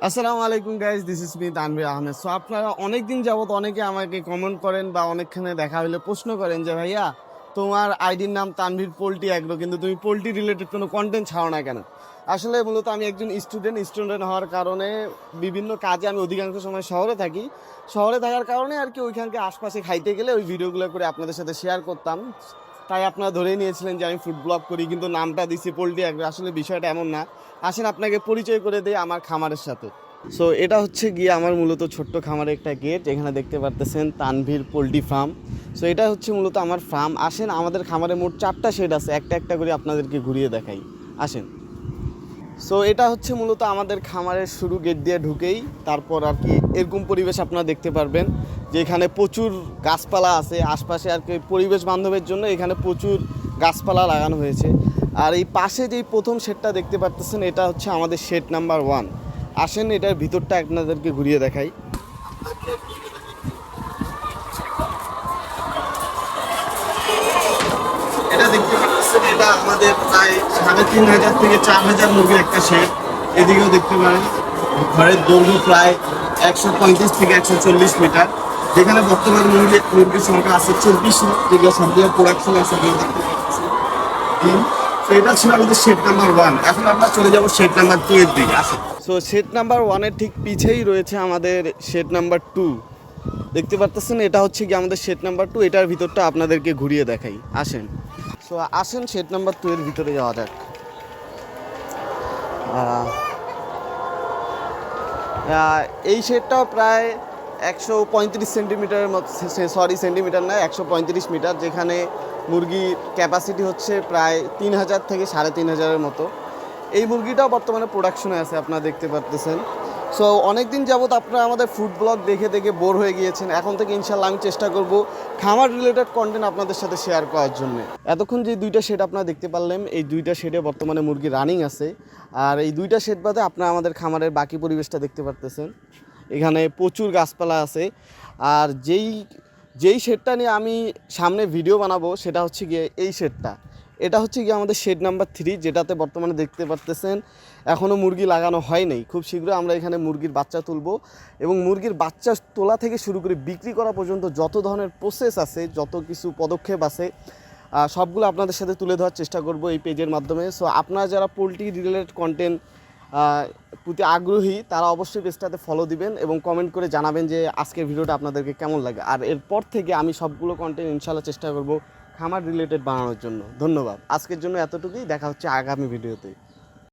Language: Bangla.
আসসালামু আলাইকুম guys, this is me Tanvir Ahmed. So আপনারা অনেক দিন যাবত অনেকে আমাকে কমেন্ট করেন বা অনেকখানে দেখা হলে প্রশ্ন করেন যে ভাইয়া তোমার আইডির নাম তানভীর পোল্ট্রি অ্যাগ্রো, কিন্তু তুমি পোল্ট্রি রিলেটেড কোনো কন্টেন্ট ছাড়ো না কেন? আসলে মূলত আমি একজন স্টুডেন্ট হওয়ার কারণে বিভিন্ন কাজে আমি অধিকাংশ সময় শহরে থাকি। শহরে থাকার কারণে আর কি ওইখানকে আশপাশে খাইতে গেলে ওই ভিডিওগুলো করে আপনাদের সাথে শেয়ার করতাম। তাই আপনারা ধরেই নিয়েছিলেন যে আমি ফুড ব্লগ করি, কিন্তু নামটা দিছি পোল্ট্রি অ্যাগ্রো। আসলে বিষয়টা এমন না। আসেন আপনাকে পরিচয় করে দিই আমার খামারের সাথে। সো এটা হচ্ছে গিয়ে আমার মূলত ছোট্ট খামারের একটা গেট। এখানে দেখতে পারতেছেন তানভীর পোল্ট্রি ফার্ম। সো এটা হচ্ছে মূলত আমার ফার্ম। আসেন, আমাদের খামারে মোট 4টা শেড আছে, একটা একটা করে আপনাদেরকে ঘুরিয়ে দেখাই। আসেন। সো এটা হচ্ছে মূলত আমাদের খামারের শুরু, গেট দিয়ে ঢুকেই তারপর আর কি এরকম পরিবেশ আপনারা দেখতে পারবেন যে এখানে প্রচুর গাছপালা আছে আশপাশে আর কি। পরিবেশ বান্ধবের জন্য এখানে প্রচুর গাছপালা লাগানো হয়েছে। আর এই পাশে যেই প্রথম শেডটা দেখতে পারতেছেন এটা হচ্ছে আমাদের শেড নাম্বার 1। আসেন এটার ভিতরটা আপনাদেরকে ঘুরিয়ে দেখাই। এটা দেখতে পাচ্ছেন, এটা আমাদের প্রায় 3,500 থেকে 4,000 মুরগির একটা শেড। এদিকেও দেখতে পারেন ঘরের দৈর্ঘ্য প্রায় 135 থেকে 140 মিটার, যেখানে বর্তমানে মুরগির সংখ্যা আছে 24, যেগুলো সবগুলো প্রোডাকশন আছে আপনারা দেখতে পাচ্ছেন। তো এটা ছিল আমাদের শেড নাম্বার 1। এখন আমরা চলে যাবো শেড নাম্বার 2 এর দিকে। আসেন। সো শেড নাম্বার 1-এর ঠিক পিছেই রয়েছে আমাদের শেড নাম্বার 2। দেখতে পাচ্ছেন এটা হচ্ছে কি আমাদের শেড নাম্বার 2। এটার ভিতরটা আপনাদেরকে ঘুরিয়ে দেখাই। আসেন। সো আসেন শেড নাম্বার 2 এর ভিতরে যাওয়া যাক। এই শেডটাও প্রায় 135 সেন্টিমিটারের মতো, সেন্টিমিটার নয়, 135 মিটার, যেখানে মুরগির ক্যাপাসিটি হচ্ছে প্রায় 3,000 থেকে 3,500-এর মতো। এই মুরগিটাও বর্তমানে প্রোডাকশনে আছে, আপনারা দেখতে পারতেছেন। সো অনেক দিন যাবত আপনারা আমাদের ফুড ব্লগ দেখে দেখে বোর হয়ে গিয়েছেন। এখন থেকে ইনশাল্লাহ আমি চেষ্টা করব খামার রিলেটেড কন্টেন্ট আপনাদের সাথে শেয়ার করার জন্য। এতক্ষণ যে 2টা শেড আপনারা দেখতে পারলেন, এই 2টা শেডে বর্তমানে মুরগি রানিং আছে। আর এই 2টা শেড বাদে আপনারা আমাদের খামারের বাকি পরিবেশটা দেখতে পারতেছেন। এখানে প্রচুর গাছপালা আছে। আর যেই শেডটা নিয়ে আমি সামনে ভিডিও বানাবো সেটা হচ্ছে গিয়ে এই শেডটা। এটা হচ্ছে গিয়ে আমাদের শেড নাম্বার 3, যেটাতে বর্তমানে দেখতে পারতেছেন এখনও মুরগি লাগানো হয় নাই। খুব শীঘ্রই আমরা এখানে মুরগির বাচ্চা তুলব, এবং মুরগির বাচ্চা তোলা থেকে শুরু করে বিক্রি করা পর্যন্ত যত ধরনের প্রসেস আছে, যত কিছু পদক্ষেপ আছে, সবগুলো আপনাদের সাথে তুলে ধরার চেষ্টা করব এই পেজের মাধ্যমে। সো আপনারা যারা পোলট্রি রিলেটেড কন্টেন্ট প্রতি আগ্রহী তারা অবশ্যই পেজটাতে ফলো দিবেন এবং কমেন্ট করে জানাবেন যে আজকের ভিডিওটা আপনাদেরকে কেমন লাগে। আর এরপর থেকে আমি সবগুলো কন্টেন্ট ইনশাল্লাহ চেষ্টা করব খামার রিলেটেড বানানোর জন্য। ধন্যবাদ। আজকের জন্য এতটুকুই। দেখা হচ্ছে আগামী ভিডিওতে।